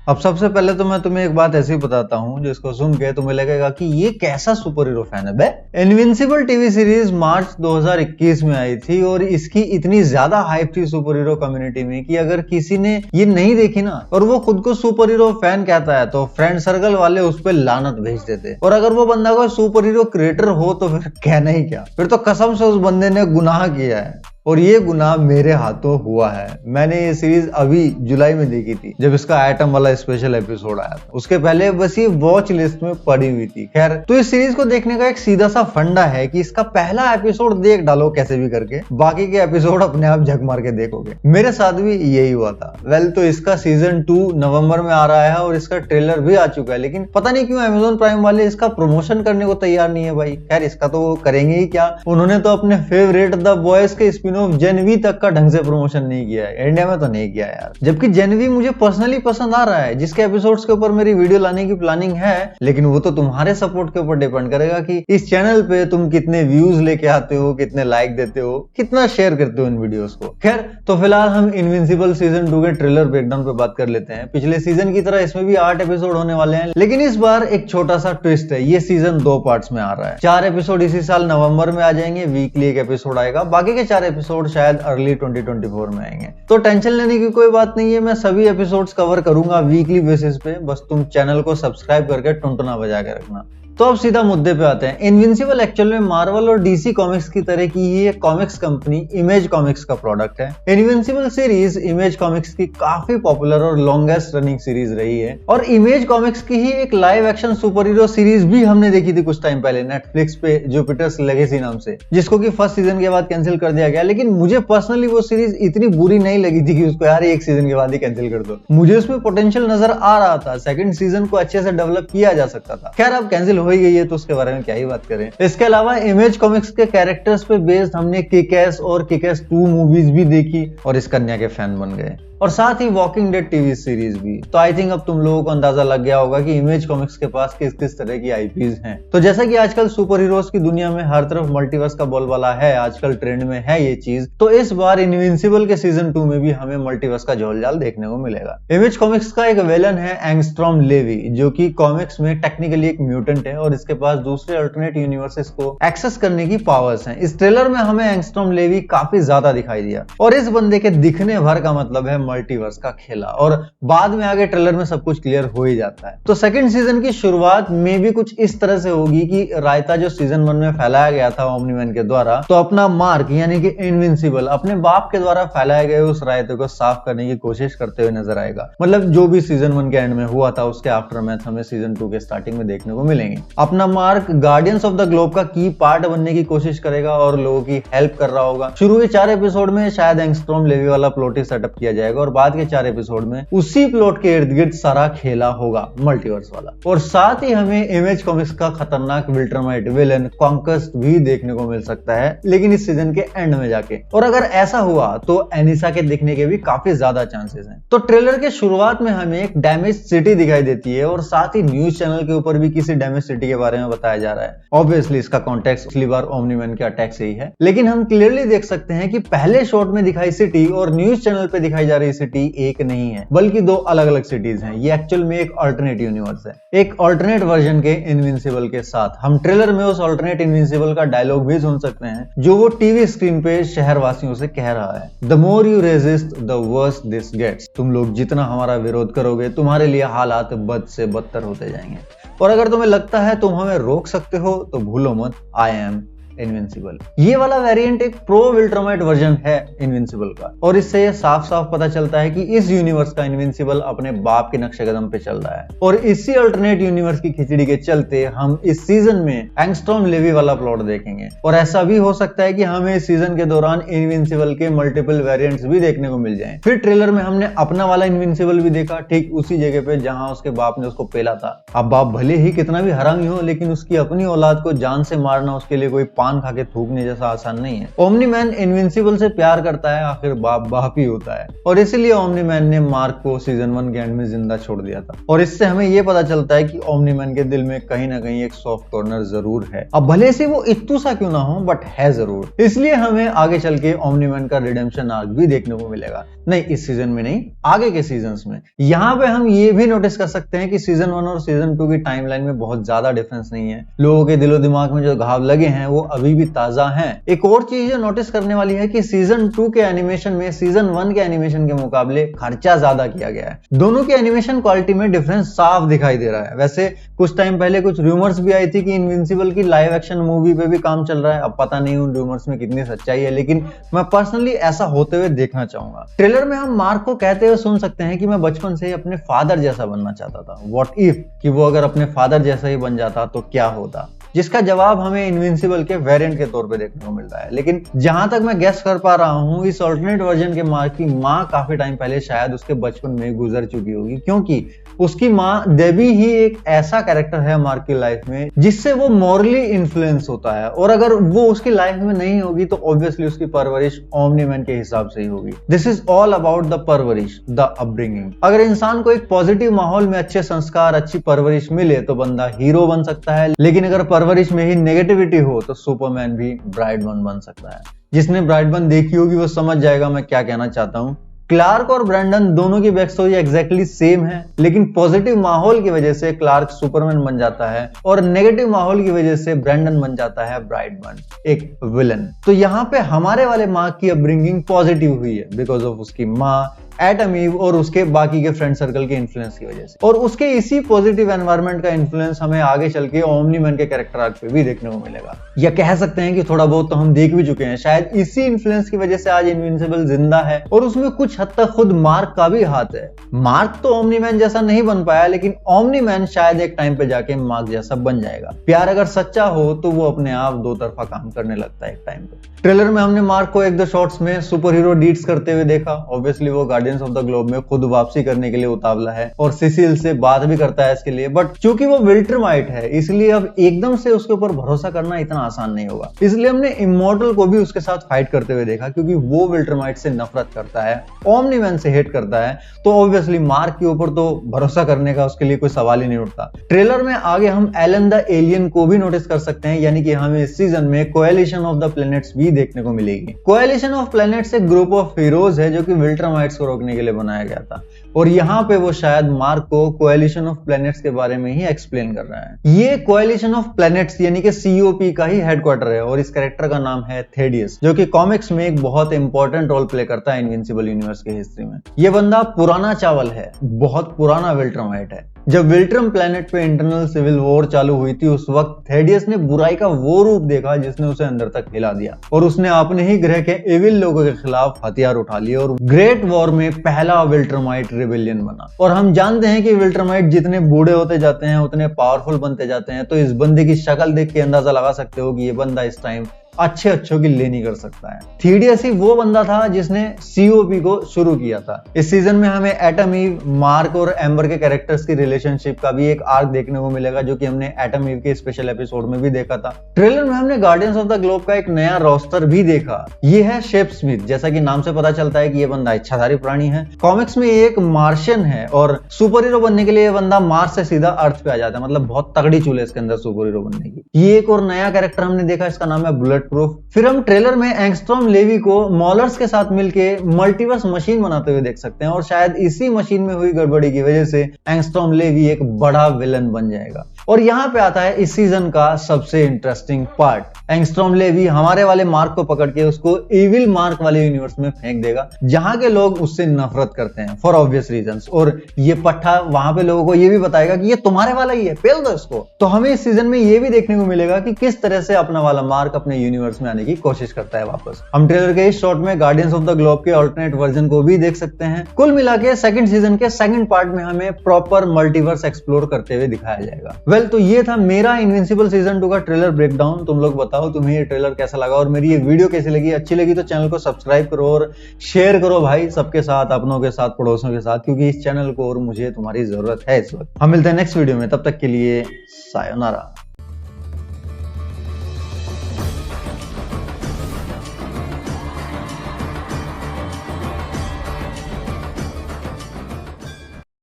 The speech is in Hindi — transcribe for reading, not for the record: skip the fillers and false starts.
अब सबसे पहले तो मैं तुम्हें एक बात ऐसी बताता हूँ जिसको सुन के तुम्हें लगेगा कि ये कैसा सुपर हीरो फैन है बे। इनविंसिबल टीवी सीरीज मार्च 2021 में आई थी और इसकी इतनी ज्यादा हाइप थी सुपर हीरो कम्युनिटी में कि अगर किसी ने ये नहीं देखी ना और वो खुद को सुपर हीरो फैन कहता है तो फ्रेंड सर्कल वाले उस पर लानत भेज देते। और अगर वो बंदा कोई सुपर हीरो क्रिएटर हो तो फिर कहना ही क्या, फिर तो कसम से उस बंदे ने गुनाह किया है। और ये गुनाह मेरे हाथों हुआ है। मैंने ये सीरीज अभी जुलाई में देखी थी जब इसका एटम वाला स्पेशल एपिसोड आया था। उसके पहले बस ये वॉच लिस्ट में पड़ी हुई थी। खैर, तो इस सीरीज को देखने का एक सीधा सा फंडा है कि इसका पहला एपिसोड देख डालो कैसे भी करके, बाकी के एपिसोड अपने आप झक मार के देखोगे। मेरे साथ भी यही हुआ था। वेल, तो इसका सीजन 2 नवंबर में आ रहा है और इसका ट्रेलर भी आ चुका है, लेकिन पता नहीं क्यों अमेजोन प्राइम वाले इसका प्रमोशन करने को तैयार नहीं है भाई। खैर, इसका तो वो करेंगे ही क्या, उन्होंने तो अपने फेवरेट द बॉयज के स्पिन ऑफ जेनवी तक का ढंग से प्रमोशन नहीं किया है। इंडिया में तो नहीं किया यार। जबकि जेनवी मुझे पर्सनली पसंद आ रहा है, जिसके एपिसोड्स के ऊपर मेरी वीडियो लाने की प्लानिंग है, लेकिन वो तो तुम्हारे सपोर्ट के ऊपर डिपेंड करेगा कि इस चैनल पे तुम कितने व्यूज लेके आते हो, कितने लाइक देते हो, कितना शेयर करते हो इन वीडियोस को। खैर, तो फिलहाल हम इनविंसिबल सीजन 2 के ट्रेलर ब्रेकडाउन पे बात कर लेते हैं। पिछले सीजन की तरह इसमें भी 8 एपिसोड होने वाले हैं, लेकिन इस बार एक छोटा सा ट्विस्ट है। ये सीजन 2 पार्ट्स में आ रहा है। 4 एपिसोड इसी साल नवंबर में आ जाएंगे, वीकली एक एपिसोड आएगा। बाकी के 4 एपिसोड शायद अर्ली 2024 में आएंगे। तो टेंशन लेने की कोई बात नहीं है, मैं सभी एपिसोड्स कवर करूंगा वीकली बेसिस पे। बस तुम चैनल को सब्सक्राइब करके टुनटुना बजा के रखना। तो अब सीधा मुद्दे पे आते हैं। इनविंसिबल एक्चुअल में मार्वल और डीसी कॉमिक्स की तरह की ही एक कॉमिक्स कंपनी इमेज कॉमिक्स का प्रोडक्ट है। इनविंसिबल सीरीज इमेज कॉमिक्स की काफी पॉपुलर और लॉन्गेस्ट रनिंग सीरीज रही है और इमेज कॉमिक्स की ही एक live action super hero series भी हमने देखी थी कुछ टाइम पहले नेटफ्लिक्स पे, जुपिटर्स लेगेसी नाम से, जिसको कि फर्स्ट सीजन के बाद कैंसिल कर दिया गया। लेकिन मुझे पर्सनली वो सीरीज इतनी बुरी नहीं लगी थी कि उसको यार एक सीजन के बाद ही कैंसिल कर दो। मुझे उसमें पोटेंशियल नजर आ रहा था, सेकंड सीजन को अच्छे से डेवलप किया जा सकता था। खैर, अब कैंसिल हो ही गई है तो उसके बारे में क्या ही बात करें। इसके अलावा इमेज कॉमिक्स के कैरेक्टर्स पे बेस्ड हमने किक-एस और किक-एस 2 मूवीज भी देखी और इस कन्या के फैन बन गए, और साथ ही वॉकिंग डेड टीवी सीरीज भी। तो आई थिंक अब तुम लोगों को अंदाजा लग गया होगा कि इमेज कॉमिक्स के पास किस किस तरह की आईपीज हैं। तो जैसा कि आजकल सुपर हीरोज की दुनिया में हर तरफ मल्टीवर्स का बोलबाला है, आजकल ट्रेंड में है ये चीज, तो इस बार इनविंसिबल के सीजन 2 में भी हमें मल्टीवर्स का झोलझाल देखने को मिलेगा। इमेज कॉमिक्स का एक विलन है एंगस्ट्रॉम लेवी, जो कि कॉमिक्स में टेक्निकली एक म्यूटेंट है और इसके पास दूसरे अल्टरनेट यूनिवर्सेस को एक्सेस करने की पावर्स हैं। इस ट्रेलर में हमें एंगस्ट्रॉम लेवी काफी ज्यादा दिखाई दिया और इस बंदे के दिखने भर का मतलब है मल्टीवर्स का खेला, और बाद में आगे ट्रेलर में सब कुछ क्लियर हो ही जाता है। तो सेकंड सीजन की शुरुआत में भी कुछ इस तरह से होगी कि रायता जो सीजन 1 में फैलाया गया था ओमनीमैन के द्वारा, तो अपना मार्क यानी कि इनविंसिबल अपने बाप के द्वारा फैलाए गए उस रायते को साफ करने की कोशिश करते हुए नजर आएगा। मतलब जो भी सीजन 1 के एंड में हुआ था उसके आफ्टरमैथ हमें सीजन 2 के स्टार्टिंग में देखने को मिलेंगे। अपना mark guardians of the globe का की पार्ट बनने की कोशिश करेगा और लोगों की हेल्प कर रहा होगा। शुरू के 4 एपिसोड में शायद एंगस्ट्रॉम लेवी वाला प्लॉट ही सेटअप किया जाएगा और बाद के 4 एपिसोड में उसी प्लॉट के इर्द गिर्द सारा खेला होगा मल्टीवर्स वाला। और साथ ही हमें इमेज कॉमिक्स का खतरनाक विल्ट्रामाइट विलन कॉन्क्वेस्ट भी देखने को मिल सकता है, लेकिन इस सीजन के एंड में जाके। और अगर ऐसा हुआ तो एनिसा के दिखने के भी काफी ज्यादा चांसेस हैं। तो ट्रेलर के शुरुआत में हमें एक डैमेज सिटी दिखाई देती है और साथ ही न्यूज चैनल के ऊपर भी किसी डैमेज सिटी के बारे में बताया जा रहा है। ऑब्वियसली इसका कॉन्टेक्स्ट पिछली बार ओमनीमैन के अटैक से ही है, लेकिन हम क्लियरली देख सकते हैं कि पहले शॉट में दिखाई सिटी और न्यूज चैनल पे दिखाई जा रही सिटी एक नहीं है, बल्कि 2 अलग अलग सिटीज हैं। ये एक्चुअल में एक अल्टरनेट यूनिवर्स है, एक अल्टरनेट वर्जन के इनविंसिबल के साथ। हम ट्रेलर में उस अल्टरनेट इनविंसिबल का डायलॉग भी सुन सकते हैं जो वो टीवी स्क्रीन पे शहरवासियों से कह रहा है, the more you resist the worse this gets. तुम लोग जितना हमारा विरोध करोगे तुम्हारे लिए हालात बद से बदतर होते जाएंगे, और अगर तुम्हें लगता है तुम हमें रोक सकते हो तो भूलो मत, आई एम इनविंसिबल। ये वाला वेरिएंट एक प्रो विल्ट्रामाइट वर्जन है इनविंसिबल का, और इससे ये साफ साफ पता चलता है कि इस यूनिवर्स का इनविंसिबल अपने बाप के नक्शे कदम पे चल रहा है। और इसी अल्टरनेट यूनिवर्स की खिचड़ी के चलते हम इस सीजन में एंगस्ट्रॉम लेवी वाला प्लॉट देखेंगे, और ऐसा भी हो सकता है कि हमें इस सीजन के दौरान इनविंसिबल के मल्टीपल वेरिएंट्स भी देखने को मिल जाएं। फिर ट्रेलर में हमने अपना वाला इनविंसिबल भी देखा, ठीक उसी जगह पे जहां उसके बाप ने उसको पेला था। अब बाप भले ही कितना भी हरामी हो, लेकिन उसकी अपनी औलाद को जान से मारना उसके लिए कोई पान खा के थूकने जैसा आसान नहीं है। ओमनी मैन इनविंसिबल से प्यार करता है, आखिर बाप बाप ही होता है, और इसीलिए ओमनी मैन ने मार्क को सीजन 1 के एंड में जिंदा छोड़ दिया था। और इससे हमें ये पता चलता है कि ओमनी मैन के दिल में कहीं ना कहीं एक सॉफ्ट कॉर्नर जरूर है। अब भले से वो इत्तू सा क्यों ना हो, बट है जरूर। इसलिए हमें आगे चल के ओमनी मैन का रिडेम्पशन आर्क भी देखने को मिलेगा। नहीं, इस सीजन में नहीं, आगे के सीजन्स में। यहाँ पे हम ये भी नोटिस कर सकते हैं कि सीजन 1 और सीजन 2 की टाइमलाइन में बहुत ज्यादा डिफरेंस नहीं है। लोगों के दिलो दिमाग में जो घाव लगे हैं वो अभी भी ताजा हैं। एक और चीज जो नोटिस करने वाली है कि सीजन 2 के एनिमेशन में सीजन 1 के एनिमेशन के मुकाबले खर्चा ज्यादा किया गया है। दोनों की एनिमेशन क्वालिटी में डिफरेंस साफ दिखाई दे रहा है। वैसे कुछ टाइम पहले कुछ रूमर्स भी आई थी कि इनविंसिबल की लाइव एक्शन मूवी पे भी काम चल रहा है। अब पता नहीं उन रूमर्स में कितनी सच्चाई है, लेकिन मैं पर्सनली ऐसा होते हुए देखना चाहूंगा। ट्रेलर में हम मार्क को कहते हुए सुन सकते हैं कि मैं बचपन से ही अपने फादर जैसा बनना चाहता था। व्हाट इफ कि वो अगर अपने फादर जैसा ही बन जाता तो क्या होता, जिसका जवाब हमें इनविंसिबल के वेरिएंट के तौर पे देखने को मिल रहा है। लेकिन जहां तक मैं गेस कर पा रहा हूं, इस अल्टरनेट वर्जन के मार्क की मां काफी टाइम पहले शायद उसके बचपन में गुजर चुकी होगी, क्योंकि उसकी मां डेबी ही एक ऐसा कैरेक्टर है मार्क की लाइफ में जिससे वो मॉरली इन्फ्लुएंस होता है। और अगर वो उसकी लाइफ में नहीं होगी तो ऑब्वियसली उसकी परवरिश ओमनी मैन के हिसाब से ही होगी। This is all about the परवरिश, द अपब्रिंगिंग। अगर इंसान को एक पॉजिटिव माहौल में अच्छे संस्कार, अच्छी परवरिश मिले तो बंदा हीरो बन सकता है। लेकिन अगर परवरिश में ही नेगेटिविटी हो तो सुपरमैन भी ब्राइडमैन बन सकता है। जिसने ब्राइडमैन देखी होगी वो समझ जाएगा मैं क्या कहना चाहता हूं। क्लार्क और ब्रैंडन दोनों की बैक स्टोरी एग्जैक्टली सेम है, लेकिन पॉजिटिव माहौल की वजह से क्लार्क सुपरमैन बन जाता है और नेगेटिव माहौल की वजह से ब्रैंडन बन जाता है ब्राइडमैन, एक विलन। तो यहाँ पे हमारे वाले मार्क की अपब्रिंगिंग पॉजिटिव हुई है बिकॉज ऑफ उसकी माँ एटम ईव और उसके बाकी के फ्रेंड सर्कल के इन्फ्लुएंस की वजह से। और उसके इसी पॉजिटिव एनवायरनमेंट का इन्फ्लुएंस हमें आगे चल के ओमनी मैन के कैरेक्टर आर्क पे भी देखने को मिलेगा। या कह सकते हैं कि थोड़ा बहुत तो हम देख भी चुके हैं। शायद इसी इन्फ्लुएंस की वजह से आज इनविंसिबल जिंदा है और उसमें कुछ हद तक खुद मार्क का भी हाथ है। मार्क तो ओमनी मैन जैसा नहीं बन पाया, लेकिन ओमनी मैन शायद एक टाइम पे जाके मार्क जैसा बन जाएगा। प्यार अगर सच्चा हो तो वो अपने आप दो तरफा काम करने लगता है एक टाइम पे। ट्रेलर में हमने मार्क को एक दो शॉट्स में सुपर हीरो डीड्स करते हुए देखा। ऑब्वियसली वो गार्डियंस ऑफ द ग्लोब में खुद वापसी करने के लिए उतावला है और सिसिल से बात भी करता है इसके लिए। बट चूंकि वो विल्ट्रमाइट है इसलिए अब एकदम से उसके ऊपर भरोसा करना इतना आसान नहीं होगा। इसलिए हमने इमॉर्टल को भी उसके साथ फाइट करते हुए देखा, क्योंकि वो विल्ट्रमाइट से नफरत करता है, ओमनी मैन से हेट करता है। तो ऑब्वियसली मार्क के ऊपर तो भरोसा करने का उसके लिए कोई सवाल ही नहीं उठता। ट्रेलर में आगे हम एलन द एलियन को भी नोटिस कर सकते हैं, यानी कि हमें इस सीजन में कोएलिशन ऑफ द प्लैनेट्स भी देखने को मिलेगी। कोएलिशन ऑफ प्लैनेट्स एक ग्रुप ऑफ हीरोज है जो कि विल्ट्रमाइट्स को रोकने के लिए बनाया गया था। और यहाँ पे वो शायद मार्क को कोएलिशन ऑफ प्लैनेट्स के बारे में ही एक्सप्लेन कर रहा है। ये कोएलिशन ऑफ प्लैनेट्स यानी कि COP का ही हेडक्वार्टर है और इस कैरेक्टर का नाम है थेडियस, जो कि कॉमिक्स में एक बहुत इंपॉर्टेंट रोल प्ले करता है इनविंसिबल यूनिवर्स की हिस्ट्री में। ये बंदा पुराना चावल है, बहुत पुराना विल्ट्रमाइट है। जब विल्ट्रम प्लैनेट पे इंटरनल सिविल वॉर चालू हुई थी उस वक्त थेडियस ने बुराई का वो रूप देखा जिसने उसे अंदर तक हिला दिया और उसने अपने ही ग्रह के एविल लोगों के खिलाफ हथियार उठा लिए और ग्रेट वॉर में पहला विल्ट्रमाइट रिबेलियन बना। और हम जानते हैं कि विल्ट्रमाइट जितने बूढ़े होते जाते हैं उतने पावरफुल बनते जाते हैं। तो इस बंदे की शक्ल देख के अंदाजा लगा सकते हो कि ये बंदा इस टाइम अच्छों की लेनी कर सकता है। थेडियस ही वो बंदा था जिसने COP को शुरू किया था। इस सीजन में हमें एटम ईव, मार्क और एम्बर के कैरेक्टर्स की रिलेशनशिप का भी एक आर्क देखने को मिलेगा, जो कि हमने एटम ईव के स्पेशल एपिसोड में भी देखा था। ट्रेलर में हमने गार्डियंस ऑफ द ग्लोब का एक नया रोस्टर भी देखा। ये है शेप स्मिथ। जैसा कि नाम से पता चलता है कि ये बंदा इच्छाधारी प्राणी है। कॉमिक्स में एक मार्शियन है और सुपर हीरो बनने के लिए ये बंदा मार्स से सीधा अर्थ पे आ जाता है। मतलब बहुत तगड़ी चूल है इसके अंदर सुपर हीरो बनने की। ये एक और नया कैरेक्टर हमने देखा, इसका नाम है बुलेट प्रूफ। फिर हम ट्रेलर में एंगस्ट्रॉम लेवी को मॉलर्स के साथ मिलके मल्टीवर्स मशीन बनाते हुए देख सकते हैं और शायद इसी मशीन में हुई गड़बड़ी की वजह से एंगस्ट्रॉम लेवी एक बड़ा विलन बन जाएगा। और यहाँ पे आता है इस सीजन का सबसे इंटरेस्टिंग पार्ट। एंगस्ट्रॉम लेवी हमारे वाले मार्क को पकड़ के उसको इविल मार्क वाले यूनिवर्स में फेंक देगा, जहां के लोग उससे नफरत करते हैं फॉर ऑब्वियस रीजंस। और ये पट्टा वहां पे लोगों को ये भी बताएगा कि ये तुम्हारे वाला ही है, पेल दो इसको। तो हमें इस सीजन में ये भी देखने को मिलेगा कि किस तरह से अपना वाला मार्क अपने यूनिवर्स में आने की कोशिश करता है वापस। हम ट्रेलर के इस शॉट में गार्डियंस ऑफ द ग्लोब के अल्टरनेट वर्जन को भी देख सकते हैं। कुल मिला के सेकंड सीजन के सेकंड पार्ट में हमें प्रॉपर मल्टीवर्स एक्सप्लोर करते हुए दिखाया जाएगा। वेल, तो ये था मेरा इनविंसिबल सीजन 2 का ट्रेलर ब्रेकडाउन। तुम लोग बताओ तुम्हें ये ट्रेलर कैसा लगा और मेरी ये वीडियो कैसी लगी। अच्छी लगी तो चैनल को सब्सक्राइब करो और शेयर करो भाई सबके साथ, अपनों के साथ, पड़ोसियों के साथ, क्योंकि इस चैनल को और मुझे तुम्हारी जरूरत है इस वक्त। हम मिलते हैं नेक्स्ट वीडियो में, तब तक के लिए सायोनारा।